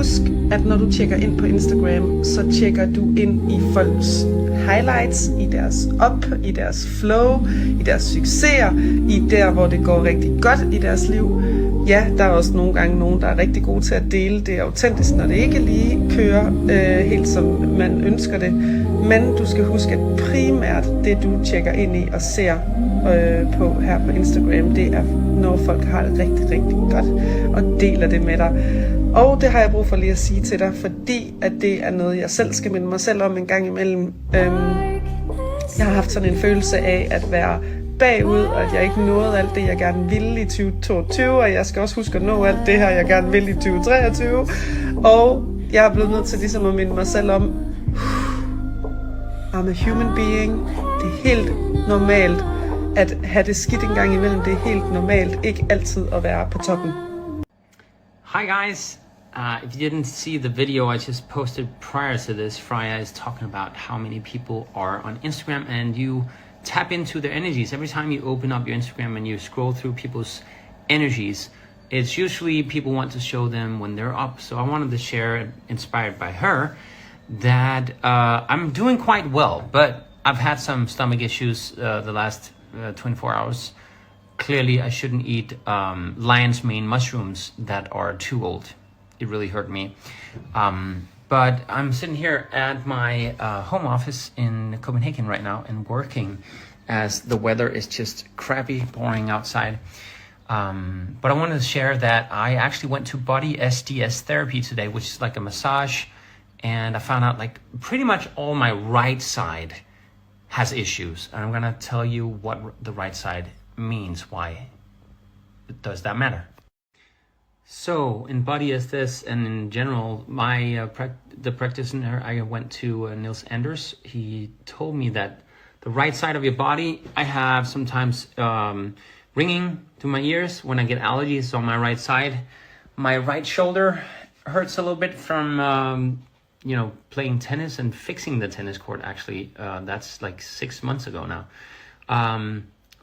husk, at når du tjekker ind på Instagram, så tjekker du ind i folks highlights, i deres op, i deres flow, i deres succeser, i der, hvor det går rigtig godt i deres liv. Ja, der er også nogle gange nogen, der er rigtig gode til at dele det autentisk, når det ikke lige kører helt som man ønsker det. Men du skal huske, at primært det, du tjekker ind i og ser på her på Instagram, det er, når folk har det rigtig, rigtig godt og deler det med dig. Og det har jeg brug for lige at sige til dig, fordi at det er noget, jeg selv skal minde mig selv om en gang imellem. Jeg har haft sådan en følelse af at være bagud, og at jeg ikke nåede alt det, jeg gerne ville i 2022, og jeg skal også huske at nå alt det her, jeg gerne vil i 2023. Og jeg er blevet nødt til ligesom at minde mig selv om, I'm a human being. Det er helt normalt at have det skidt en gang imellem. Det er helt normalt ikke altid at være på toppen. Hi guys, if you didn't see the video I just posted prior to this, Freya is talking about how many people are on Instagram and you tap into their energies. Every time you open up your Instagram and you scroll through people's energies, it's usually people want to show them when they're up. So I wanted to share, inspired by her, that I'm doing quite well, but I've had some stomach issues the last 24 hours. Clearly, I shouldn't eat lion's mane mushrooms that are too old. It really hurt me. But I'm sitting here at my home office in Copenhagen right now and working as the weather is just crappy, boring outside. But I wanted to share that I actually went to body SDS therapy today, which is like a massage. And I found out like pretty much all my right side has issues. And I'm gonna tell you what the right side means, why does that matter. So in body as this and in general, my the practitioner I went to, Niels Anders, he told me that the right side of your body, I have sometimes ringing to my ears when I get allergies on my right side. My right shoulder hurts a little bit from playing tennis and fixing the tennis court. Actually, that's like 6 months ago now,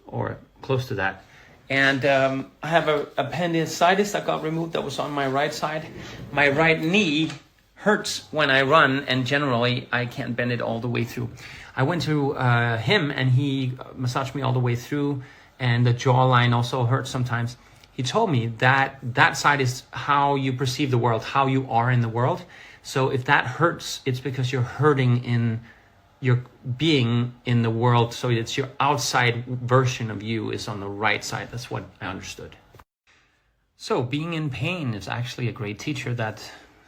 or close to that. And I have a appendicitis that got removed that was on my right side. My right knee hurts when I run, and generally I can't bend it all the way through. I went to him and he massaged me all the way through, and the jawline also hurts sometimes. He told me that that side is how you perceive the world, how you are in the world. So if that hurts, it's because you're hurting in your being in the world. So it's your outside version of you is on the right side. That's what I understood. So being in pain is actually a great teacher. That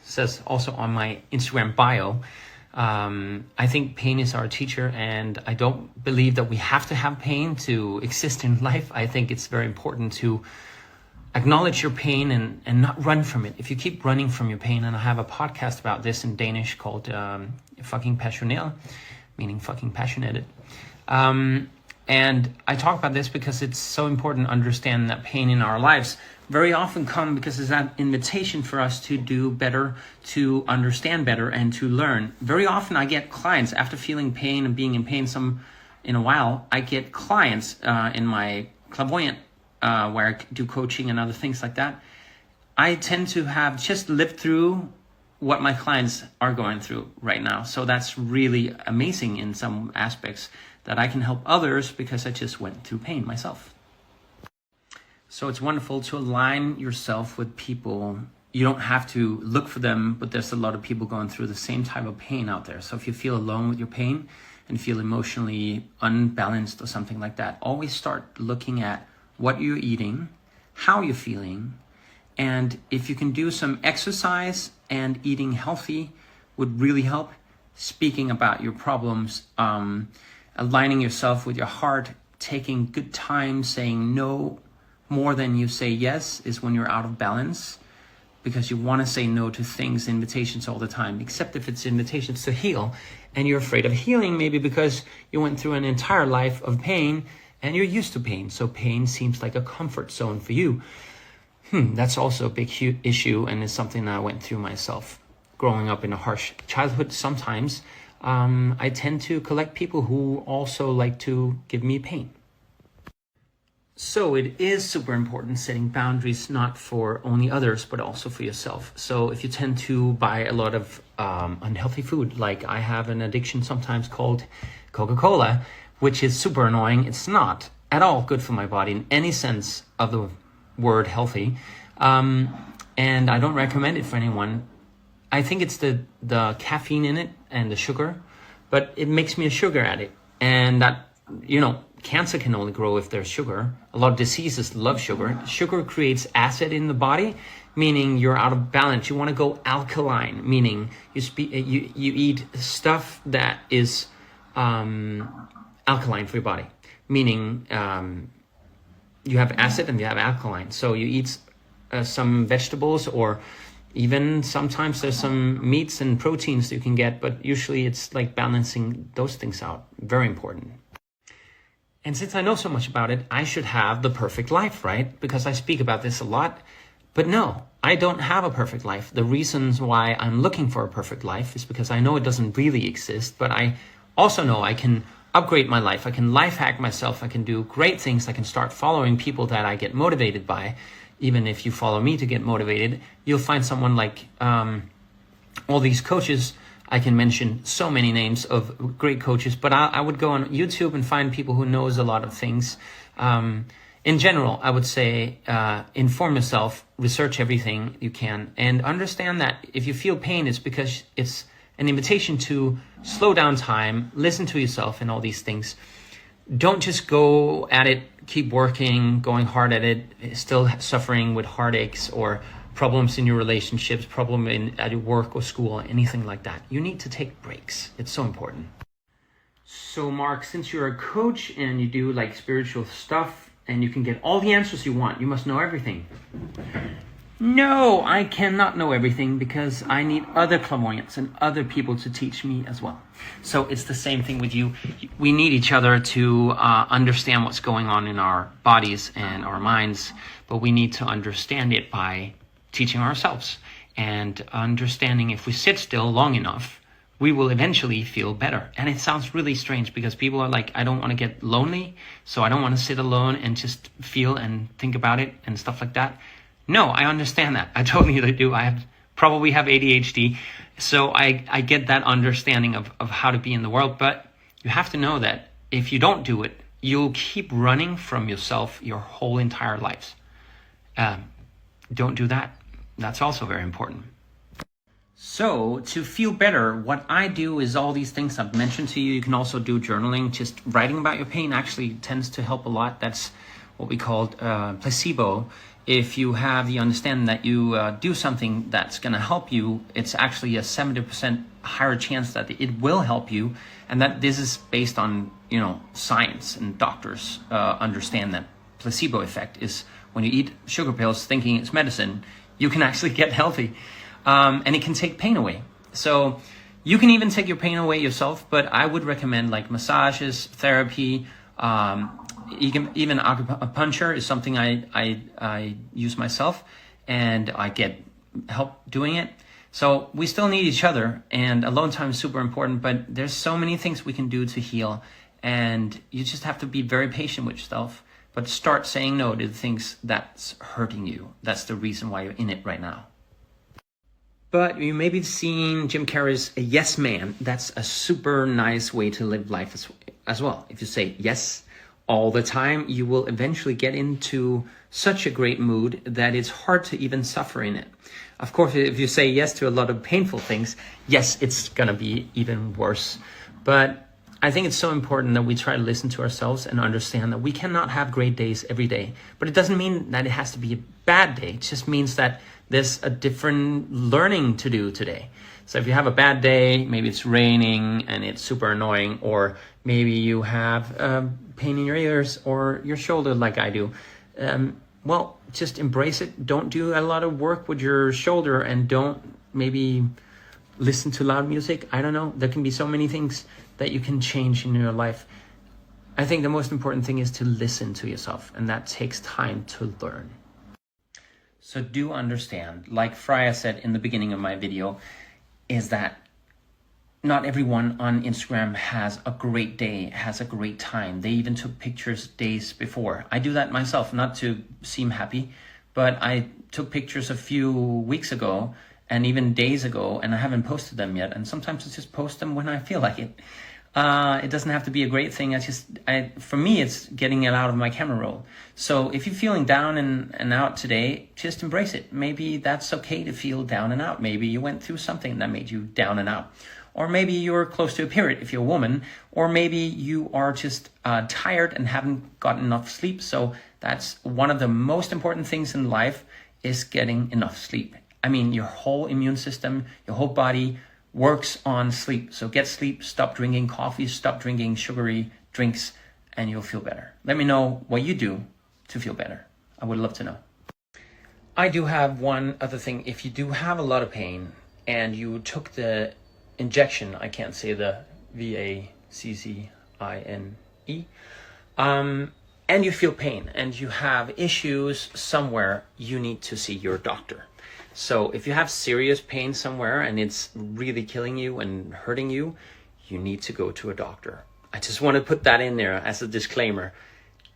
says also on my Instagram bio. I think pain is our teacher, and I don't believe that we have to have pain to exist in life. I think it's very important to acknowledge your pain and not run from it. If you keep running from your pain, and I have a podcast about this in Danish called Fucking Passioneret, meaning fucking passionate. And I talk about this because it's so important to understand that pain in our lives very often come because it's that invitation for us to do better, to understand better, and to learn. Very often I get clients after feeling pain and being in pain in a while, I get clients in my clairvoyant where I do coaching and other things like that. I tend to have just lived through what my clients are going through right now. So that's really amazing in some aspects, that I can help others because I just went through pain myself. So it's wonderful to align yourself with people. You don't have to look for them, but there's a lot of people going through the same type of pain out there. So if you feel alone with your pain and feel emotionally unbalanced or something like that, always start looking at what you're eating, how you're feeling, and if you can do some exercise and eating healthy would really help. Speaking about your problems, aligning yourself with your heart, taking good time, saying no more than you say yes is when you're out of balance, because you want to say no to things, invitations all the time, except if it's invitations to heal and you're afraid of healing, maybe because you went through an entire life of pain and you're used to pain. So pain seems like a comfort zone for you. That's also a big issue, and it's something I went through myself. Growing up in a harsh childhood, sometimes I tend to collect people who also like to give me pain. So it is super important setting boundaries, not for only others, but also for yourself. So if you tend to buy a lot of unhealthy food, like I have an addiction sometimes called Coca-Cola, which is super annoying. It's not at all good for my body in any sense of the word healthy. And I don't recommend it for anyone. I think it's the caffeine in it and the sugar, but it makes me a sugar addict. And that, cancer can only grow if there's sugar. A lot of diseases love sugar. Sugar creates acid in the body, meaning you're out of balance. You want to go alkaline, meaning you eat stuff that is alkaline for your body, meaning you have acid and you have alkaline. So you eat some vegetables, or even sometimes there's some meats and proteins that you can get, but usually it's like balancing those things out. Very important. And since I know so much about it, I should have the perfect life, right? Because I speak about this a lot. But no, I don't have a perfect life. The reasons why I'm looking for a perfect life is because I know it doesn't really exist, but I also know I can upgrade my life. I can life hack myself. I can do great things. I can start following people that I get motivated by. Even if you follow me to get motivated, you'll find someone like all these coaches. I can mention so many names of great coaches, but I would go on YouTube and find people who knows a lot of things. In general, I would say inform yourself, research everything you can, and understand that if you feel pain, it's because it's an invitation to slow down time, listen to yourself and all these things. Don't just go at it, keep working, going hard at it, still suffering with heartaches or problems in your relationships, at your work or school, anything like that. You need to take breaks. It's so important. So Mark, since you're a coach and you do like spiritual stuff and you can get all the answers you want, you must know everything. No, I cannot know everything because I need other clairvoyants and other people to teach me as well. So it's the same thing with you. We need each other to understand what's going on in our bodies and our minds, but we need to understand it by teaching ourselves and understanding if we sit still long enough, we will eventually feel better. And it sounds really strange because people are like, I don't want to get lonely, so I don't want to sit alone and just feel and think about it and stuff like that. No, I understand that. I totally do. I probably have ADHD, so I get that understanding of how to be in the world. But you have to know that if you don't do it, you'll keep running from yourself your whole entire lives. Don't do that. That's also very important. So to feel better, what I do is all these things I've mentioned to you. You can also do journaling. Just writing about your pain actually tends to help a lot. That's what we call placebo. If you have the understanding that you do something that's going to help you, it's actually a 70% higher chance that it will help you. And that this is based on, science, and doctors understand that placebo effect is when you eat sugar pills thinking it's medicine, you can actually get healthy. And it can take pain away. So you can even take your pain away yourself, but I would recommend like massages, therapy, even acupuncture is something I use myself, and I get help doing it. So we still need each other, and alone time is super important, but there's so many things we can do to heal, and you just have to be very patient with yourself, but start saying no to the things that's hurting you. That's the reason why you're in it right now. But you may be seeing Jim Carrey's a yes man. That's a super nice way to live life as well. If you say yes all the time, you will eventually get into such a great mood that it's hard to even suffer in it. Of course, if you say yes to a lot of painful things, yes, it's gonna be even worse. But I think it's so important that we try to listen to ourselves and understand that we cannot have great days every day. But it doesn't mean that it has to be a bad day. It just means that there's a different learning to do today. So if you have a bad day, maybe it's raining and it's super annoying, or maybe you have pain in your ears or your shoulder like I do. Well, just embrace it. Don't do a lot of work with your shoulder, and don't maybe listen to loud music. I don't know. There can be so many things that you can change in your life. I think the most important thing is to listen to yourself, and that takes time to learn. So do understand, like Freya said in the beginning of my video, is that not everyone on Instagram has a great day, has a great time. They even took pictures days before. I do that myself, not to seem happy, but I took pictures a few weeks ago and even days ago, and I haven't posted them yet. And sometimes I just post them when I feel like it. It doesn't have to be a great thing. For me, it's getting it out of my camera roll. So if you're feeling down and out today, just embrace it. Maybe that's okay to feel down and out. Maybe you went through something that made you down and out. Or maybe you're close to a period if you're a woman, or maybe you are just tired and haven't gotten enough sleep. So that's one of the most important things in life, is getting enough sleep. I mean, your whole immune system, your whole body works on sleep. So get sleep, stop drinking coffee, stop drinking sugary drinks, and you'll feel better. Let me know what you do to feel better. I would love to know. I do have one other thing. If you do have a lot of pain and you took the injection, I can't say the vaccine, and you feel pain and you have issues somewhere, you need to see your doctor. So if you have serious pain somewhere and it's really killing you and hurting you, you need to go to a doctor. I just want to put that in there as a disclaimer.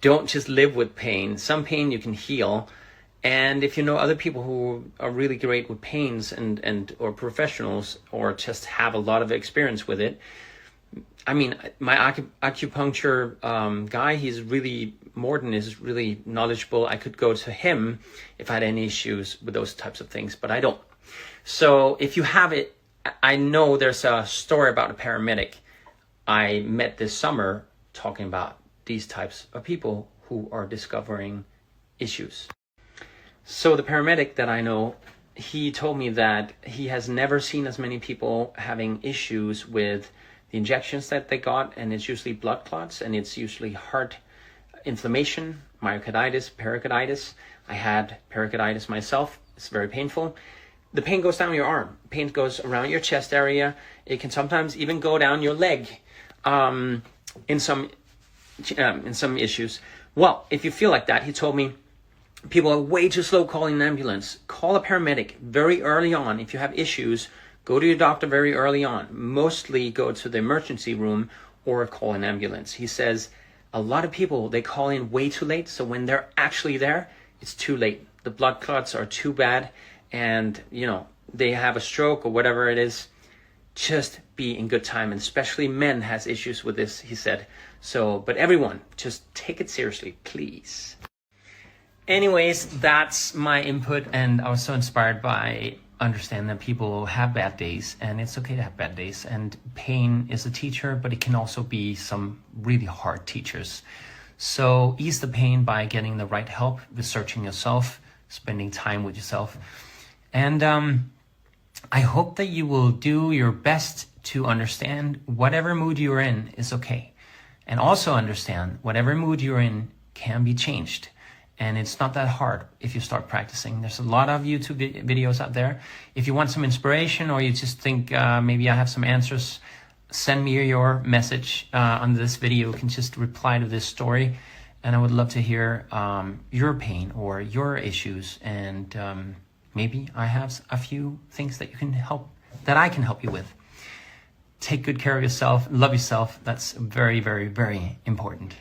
Don't just live with pain. Some pain you can heal. And if you know other people who are really great with pains and or professionals, or just have a lot of experience with it. I mean, my acupuncture guy, Morten is really knowledgeable. I could go to him if I had any issues with those types of things, but I don't. So if you have it, I know there's a story about a paramedic I met this summer talking about these types of people who are discovering issues. So the paramedic that I know, he told me that he has never seen as many people having issues with the injections that they got, and it's usually blood clots, and it's usually heart inflammation, myocarditis, pericarditis. I had pericarditis myself. It's very painful. The pain goes down your arm. Pain goes around your chest area. It can sometimes even go down your leg in some issues. Well, if you feel like that, he told me, people are way too slow calling an ambulance. Call a paramedic very early on. If you have issues, go to your doctor very early on. Mostly go to the emergency room or call an ambulance. He says a lot of people, they call in way too late. So when they're actually there, it's too late. The blood clots are too bad, and they have a stroke or whatever it is. Just be in good time. And especially men has issues with this, he said. So, but everyone, just take it seriously, please. Anyways, that's my input, and I was so inspired by understanding that people have bad days, and it's okay to have bad days, and pain is a teacher, but it can also be some really hard teachers. So ease the pain by getting the right help, researching yourself, spending time with yourself, and I hope that you will do your best to understand whatever mood you're in is okay, and also understand whatever mood you're in can be changed. And it's not that hard if you start practicing. There's a lot of YouTube videos out there. If you want some inspiration, or you just think maybe I have some answers, send me your message on this video. You can just reply to this story. And I would love to hear your pain or your issues. And maybe I have a few things that I can help you with. Take good care of yourself. Love yourself. That's very, very, very important.